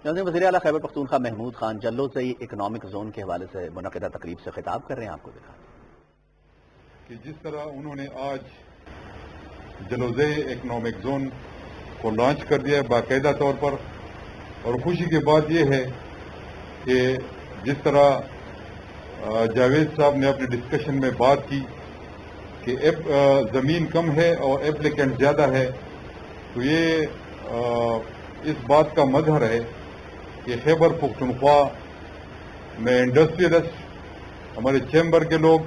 ناظرین، وزیر اعلیٰ خیبر پختونخوا محمود خان جلوزئی اکنامک زون کے حوالے سے منعقدہ تقریب سے خطاب کر رہے ہیں. آپ کو دکھا کہ جس طرح انہوں نے آج جلوزئی اکنامک زون کو لانچ کر دیا ہے باقاعدہ طور پر، اور خوشی کی بات یہ ہے کہ جس طرح جاوید صاحب نے اپنے ڈسکشن میں بات کی کہ زمین کم ہے اور ایپلیکینٹ زیادہ ہے، تو یہ اس بات کا مظہر ہے کہ خیبر پختونخوا میں انڈسٹریلسٹ، ہمارے چیمبر کے لوگ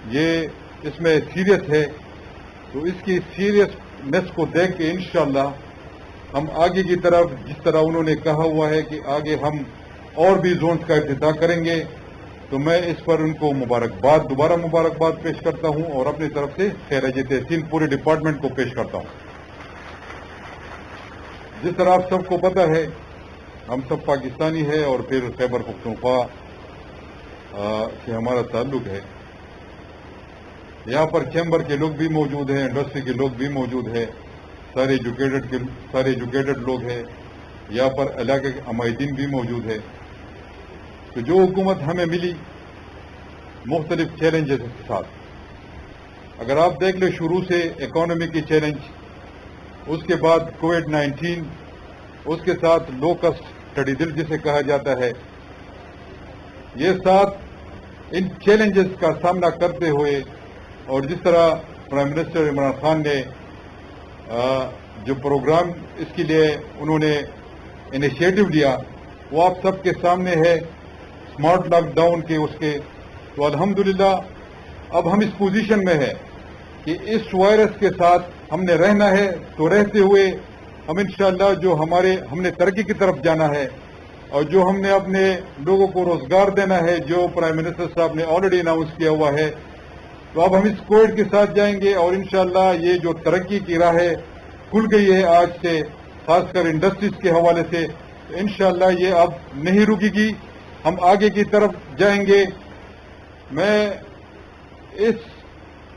یہ اس میں سیریس ہے. تو اس کی سیریسنس کو دیکھ کے انشاءاللہ ہم آگے کی طرف، جس طرح انہوں نے کہا ہوا ہے کہ آگے ہم اور بھی زونز کا افتتاح کریں گے، تو میں اس پر ان کو دوبارہ مبارکباد پیش کرتا ہوں اور اپنی طرف سے خیر تحسین پورے ڈپارٹمنٹ کو پیش کرتا ہوں. جس طرح آپ سب کو پتہ ہے ہم سب پاکستانی ہے اور پھر خیبر پختونخوا سے ہمارا تعلق ہے. یہاں پر چیمبر کے لوگ بھی موجود ہیں، انڈسٹری کے لوگ بھی موجود ہیں، سارے ایجوکیٹڈ لوگ ہیں. یہاں پر علاقے کے عمائدین بھی موجود ہے. تو جو حکومت ہمیں ملی مختلف چیلنجز کے ساتھ، اگر آپ دیکھ لیں شروع سے اکانومی کی چیلنج، اس کے بعد کووڈ-19، اس کے ساتھ لو کسٹ اسٹڈی دل جسے کہا جاتا ہے، یہ ساتھ ان چیلنجز کا سامنا کرتے ہوئے، اور جس طرح پرائم منسٹر عمران خان نے جو پروگرام اس کے لیے انہوں نے انیشیٹو لیا وہ آپ سب کے سامنے ہے، اسمارٹ لاک ڈاؤن کے اس کے. تو الحمدللہ اب ہم اس پوزیشن میں ہے کہ اس وائرس کے ساتھ ہم نے رہنا ہے. تو رہتے ہوئے ہم انشاءاللہ جو ہم نے ترقی کی طرف جانا ہے، اور جو ہم نے اپنے لوگوں کو روزگار دینا ہے، جو پرائم منسٹر صاحب نے آلریڈی اناؤنس کیا ہوا ہے، تو اب ہم اس کووڈ کے ساتھ جائیں گے. اور انشاءاللہ یہ جو ترقی کی راہ کھل گئی ہے آج سے، خاص کر انڈسٹریز کے حوالے سے، تو انشاءاللہ یہ اب نہیں رکے گی، ہم آگے کی طرف جائیں گے. میں اس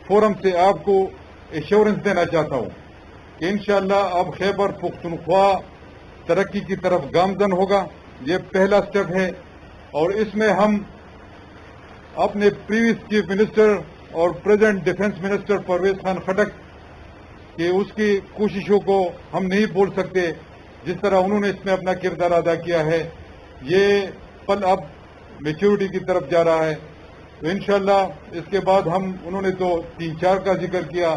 فورم سے آپ کو ایشورنس دینا چاہتا ہوں کہ انشاءاللہ اب خیبر پختونخوا ترقی کی طرف گامزن ہوگا. یہ پہلا سٹیپ ہے، اور اس میں ہم اپنے پریویس چیف منسٹر اور present defence minister Pervez Khan Khattak کہ اس کی کوششوں کو ہم نہیں بھول سکتے. جس طرح انہوں نے اس میں اپنا کردار ادا کیا ہے، یہ پل اب میچورٹی کی طرف جا رہا ہے. تو انشاءاللہ اس کے بعد انہوں نے تو 3-4 کا ذکر کیا،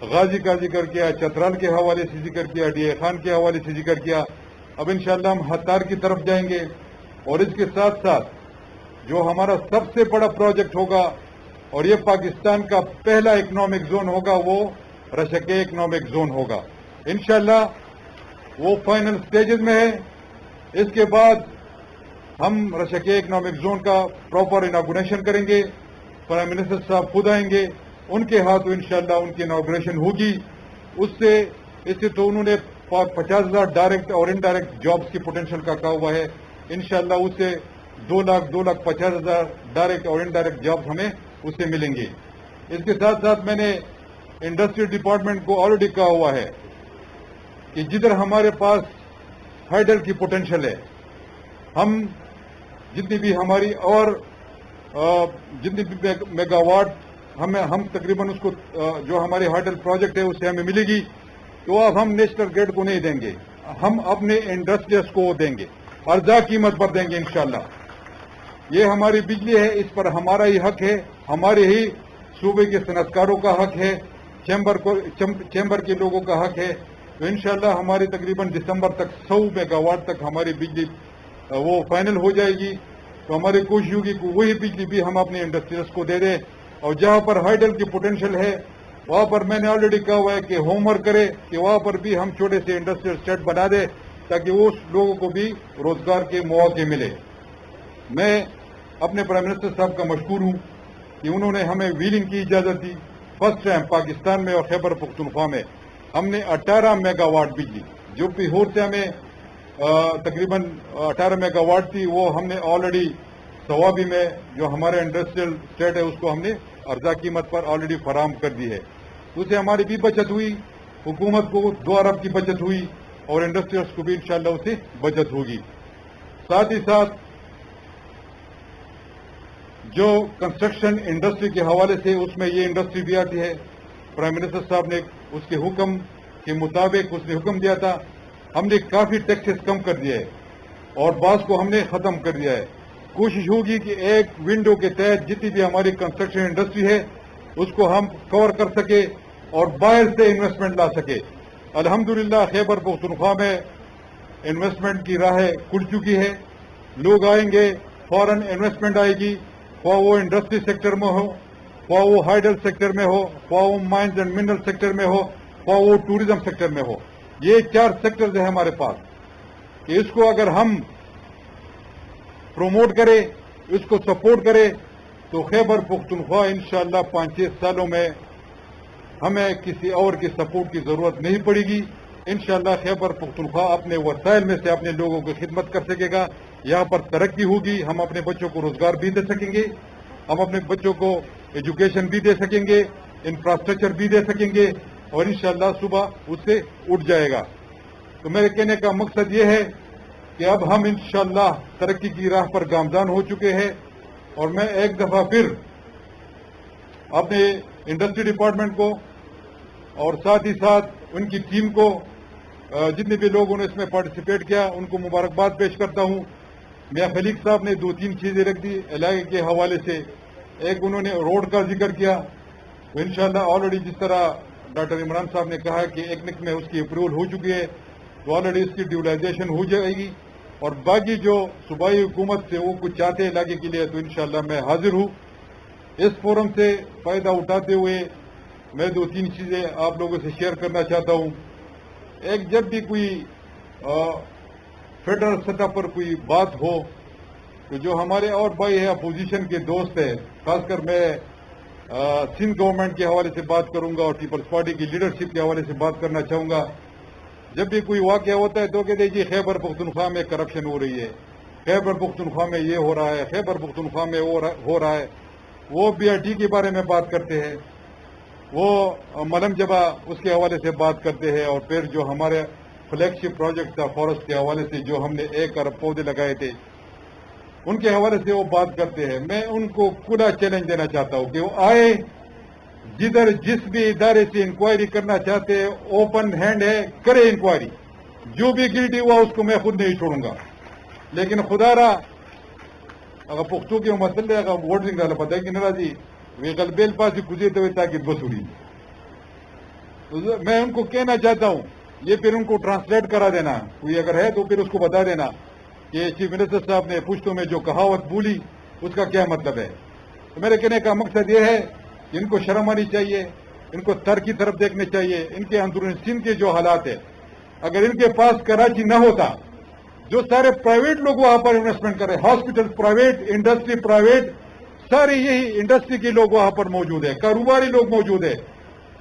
غازی کا ذکر کیا، چترال کے حوالے سے ذکر کیا، ڈی اے خان کے حوالے سے ذکر کیا. اب انشاءاللہ ہم ہتار کی طرف جائیں گے، اور اس کے ساتھ ساتھ جو ہمارا سب سے بڑا پروجیکٹ ہوگا اور یہ پاکستان کا پہلا اکنامک زون ہوگا، وہ رشکے اکنامک زون ہوگا. انشاءاللہ وہ فائنل سٹیجز میں ہے. اس کے بعد ہم رشکے اکنامک زون کا پراپر اناگوریشن کریں گے. پرائم منسٹر صاحب خود آئیں گے، ان کے ہاتھ انشاءاللہ ان کی اناگوریشن ہوگی. اس سے تو انہوں نے 50,000 ڈائریکٹ اور انڈائریکٹ جابز کی پوٹینشیل کا کہا ہوا ہے. انشاءاللہ اس سے 2,50,000 ڈائریکٹ اور انڈائریکٹ جابز ہمیں اس سے ملیں گے. اس کے ساتھ ساتھ میں نے انڈسٹری ڈپارٹمنٹ کو آلریڈی کہا ہوا ہے کہ جدھر ہمارے پاس ہائیڈل کی پوٹینشیل ہے، ہم جتنی بھی ہماری اور جتنی بھی میگا واٹ ہم تقریباً اس کو جو ہمارے ہائیڈل پروجیکٹ ہے اس سے ہمیں ملے گی، تو اب ہم نیشنل گریڈ کو نہیں دیں گے، ہم اپنے انڈسٹریز کو دیں گے، ارزاں قیمت پر دیں گے انشاءاللہ. یہ ہماری بجلی ہے، اس پر ہمارا ہی حق ہے، ہمارے ہی صوبے کے صنعت کاروں کا حق ہے، چیمبر کے لوگوں کا حق ہے. تو انشاءاللہ ہماری تقریباً دسمبر تک 100 میگا واٹ تک ہماری بجلی وہ فائنل ہو جائے گی. تو ہماری کوشش ہوگی کہ وہی بجلی بھی ہم اپنے انڈسٹریز کو دے دیں. اور جہاں پر ہائیڈل کی پوٹینشیل ہے وہاں پر میں نے آلریڈی کہا ہوا ہے کہ ہوم ورک کرے کہ وہاں پر بھی ہم چھوٹے سے انڈسٹریل اسٹیٹ بنا دیں تاکہ اس لوگوں کو بھی روزگار کے مواقع ملے. میں اپنے پرائم منسٹر صاحب کا مشکور ہوں کہ انہوں نے ہمیں ویلنگ کی اجازت دی. فرسٹ ٹائم پاکستان میں اور خیبر پختونخوا میں ہم نے 18 میگا واٹ بجلی جو پیہور سے ہمیں تقریباً 18 میگا واٹ تھی، وہ ہم نے آلریڈی سوابی میں جو ہمارا انڈسٹریل اسٹیٹ ہے اس کو ہم نے ارزاں قیمت پر آلریڈی فراہم کر دی ہے. اس سے ہماری بھی بچت ہوئی، حکومت کو 2 ارب کی بچت ہوئی. اور انڈسٹریز کو بھی انشاءاللہ اسے بچت ہوگی. ساتھ ہی ساتھ جو کنسٹرکشن انڈسٹری کے حوالے سے اس میں یہ انڈسٹری بھی آتی ہے. پرائم منسٹر صاحب نے اس کے حکم کے مطابق اس نے حکم دیا تھا, ہم نے کافی ٹیکسز کم کر دیا ہے اور بعض کو ہم نے ختم کر دیا ہے. کوشش ہوگی کہ ایک ونڈو کے تحت جتنی بھی ہماری کنسٹرکشن انڈسٹری ہے اس کو ہم کور کر سکے اور باہر سے انویسٹمنٹ لا سکے. الحمدللہ خیبر پختونخوا میں انویسٹمنٹ کی راہیں کھل چکی ہے. لوگ آئیں گے, فورن انویسٹمنٹ آئے گی, خواہ وہ انڈسٹری سیکٹر میں ہو, خواہ وہ ہائیڈل سیکٹر میں ہو, خواہ وہ مائنز اینڈ منرل سیکٹر میں ہو, خواہ وہ ٹوریزم سیکٹر میں ہو. یہ 4 سیکٹرز ہیں ہمارے پاس کہ اس کو اگر ہم پروموٹ کریں, اس کو سپورٹ کریں تو خیبر پختونخوا انشاءاللہ 5-6 سالوں میں ہمیں کسی اور کی سپورٹ کی ضرورت نہیں پڑے گی. انشاءاللہ خیبر پختونخوا اپنے وسائل میں سے اپنے لوگوں کی خدمت کر سکے گا. یہاں پر ترقی ہوگی, ہم اپنے بچوں کو روزگار بھی دے سکیں گے, ہم اپنے بچوں کو ایجوکیشن بھی دے سکیں گے, انفراسٹرکچر بھی دے سکیں گے اور انشاءاللہ صبح اس سے اٹھ جائے گا. تو میرے کہنے کا مقصد یہ ہے کہ اب ہم انشاءاللہ ترقی کی راہ پر گامزن ہو چکے ہیں اور میں ایک دفعہ پھر اپنے انڈسٹری ڈپارٹمنٹ کو اور ساتھ ہی ساتھ ان کی ٹیم کو, جتنے بھی لوگوں نے اس میں پارٹیسپیٹ کیا, ان کو مبارکباد پیش کرتا ہوں. میاں خلیق صاحب نے 2-3 چیزیں رکھ دی علاقے کے حوالے سے. ایک انہوں نے روڈ کا ذکر کیا, تو انشاءاللہ آلریڈی جس طرح ڈاکٹر عمران صاحب نے کہا کہ ایکنک میں اس کی اپروول ہو چکی ہے, تو آلریڈی اس کی ڈیولائزیشن ہو جائے گی. اور باقی جو صوبائی حکومت سے وہ کچھ چاہتے ہیں علاقے کے لیے, تو انشاءاللہ میں حاضر ہوں. اس فورم سے فائدہ اٹھاتے ہوئے میں 2-3 چیزیں آپ لوگوں سے شیئر کرنا چاہتا ہوں. ایک, جب بھی کوئی فیڈرل سطح پر کوئی بات ہو تو جو ہمارے اور بھائی ہیں اپوزیشن کے دوست ہیں, خاص کر میں سندھ گورنمنٹ کے حوالے سے بات کروں گا اور پیپلز پارٹی کی لیڈرشپ کے حوالے سے بات کرنا چاہوں گا. جب بھی کوئی واقعہ ہوتا ہے تو کہتے ہیں جی خیبر پختونخوا میں کرپشن ہو رہی ہے, خیبر پختونخوا میں یہ ہو رہا ہے, خیبر پختونخوا میں ہو رہا ہے. وہ BRT کے بارے میں بات کرتے ہیں, وہ ملم جبا اس کے حوالے سے بات کرتے ہیں, اور پھر جو ہمارے فلیگ شپ پروجیکٹ تھا فارسٹ کے حوالے سے جو ہم نے 1 ارب پودے لگائے تھے ان کے حوالے سے وہ بات کرتے ہیں. میں ان کو کھلا چیلنج دینا چاہتا ہوں کہ وہ آئے, جدھر جس بھی ادارے سے انکوائری کرنا چاہتے ہیں اوپن ہینڈ ہے, کرے انکوائری. جو بھی گلٹی ہوا اس کو میں خود نہیں چھوڑوں گا. لیکن خدا را اگر پختو کے مسئلے اگر ووٹنگ ڈالا پتہ ہے کہ ناراضی وہ غلبیل پاس گزرتے ہوئے تاکہ بسوری. میں ان کو کہنا چاہتا ہوں, یہ پھر ان کو ٹرانسلیٹ کرا دینا, کوئی اگر ہے تو پھر اس کو بتا دینا کہ چیف منسٹر صاحب نے پشتوں میں جو کہاوت بولی اس کا کیا مطلب ہے. تو میرے کہنے کا مقصد یہ ہے کہ ان کو شرم آنی چاہیے, ان کو تر کی طرف دیکھنے چاہیے. ان کے اندرون سندھ کے جو حالات ہیں, اگر ان کے پاس کراچی نہ ہوتا, جو سارے پرائیویٹ لوگ وہاں پر انویسٹمنٹ کر رہے, ہاسپٹل پرائیویٹ, انڈسٹری پرائیویٹ, سارے یہی انڈسٹری کے لوگ وہاں پر موجود ہیں, کاروباری لوگ موجود ہیں.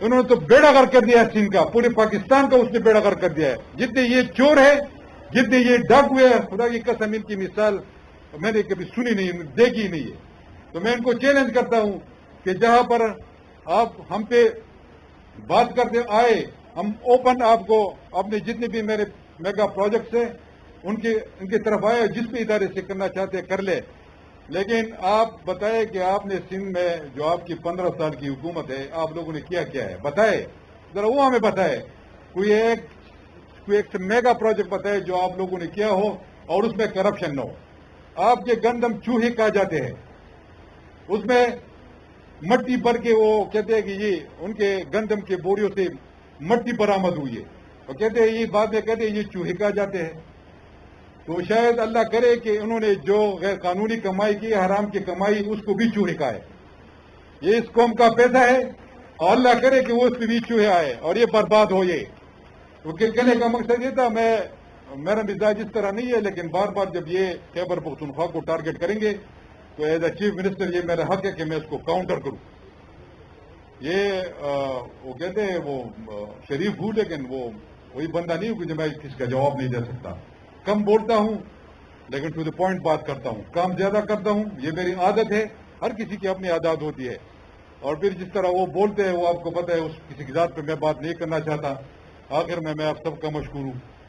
انہوں نے تو بیڑا غرق کر دیا ہے سندھ کا, پورے پاکستان کا اس نے بیڑا غرق کر دیا ہے. جتنے یہ چور ہے, جتنے یہ ڈاکو ہے, خدا کی قسم ان کی مثال میں نے کبھی سنی نہیں, دیکھی نہیں ہے. تو میں ان کو چیلنج کرتا ہوں کہ جہاں پر آپ ہم پہ بات کرتے آئے, ہم اوپن آپ کو اپنے جتنے بھی میرے میگا پروجیکٹس ہیں ان کی طرف آئے, جس بھی ادارے سے کرنا چاہتے کر لے. لیکن آپ بتائیں کہ آپ نے سندھ میں جو آپ کی 15 سال کی حکومت ہے آپ لوگوں نے کیا کیا ہے, بتائے ذرا, وہ ہمیں بتائے. کوئی ایک میگا پروجیکٹ بتائے جو آپ لوگوں نے کیا ہو اور اس میں کرپشن نہ ہو. آپ کے گندم چوہے کہا جاتے ہیں, اس میں مٹی بھر کے وہ کہتے ہیں کہ یہ ان کے گندم کے بوریوں سے مٹی برآمد ہوئی ہے, اور کہتے ہیں یہ بعد میں کہتے ہیں یہ چوہے کہا جاتے ہیں. تو شاید اللہ کرے کہ انہوں نے جو غیر قانونی کمائی کی, حرام کی کمائی, اس کو بھی چوہے کہا ہے. یہ اس قوم کا پیسہ ہے, اور اللہ کرے کہ وہ اس پہ بھی چوہے آئے اور یہ برباد ہو. یہ تو کہنے کا مقصد یہ تھا, میرا مزاج اس طرح نہیں ہے, لیکن بار بار جب یہ خیبر پختونخوا کو ٹارگٹ کریں گے تو ایز اے چیف منسٹر یہ میرا حق ہے کہ میں اس کو کاؤنٹر کروں. یہ وہ کہتے ہیں وہ شریف ہوں, لیکن وہ وہی بندہ نہیں ہوں کہ میں کس کا جواب نہیں دے سکتا. کم بولتا ہوں لیکن ٹو دی پوائنٹ بات کرتا ہوں, کام زیادہ کرتا ہوں, یہ میری عادت ہے. ہر کسی کی اپنی عادت ہوتی ہے, اور پھر جس طرح وہ بولتے ہیں وہ آپ کو پتہ ہے, اس کسی کی ذات پہ میں بات نہیں کرنا چاہتا. آخر میں آپ سب کا مشکور ہوں.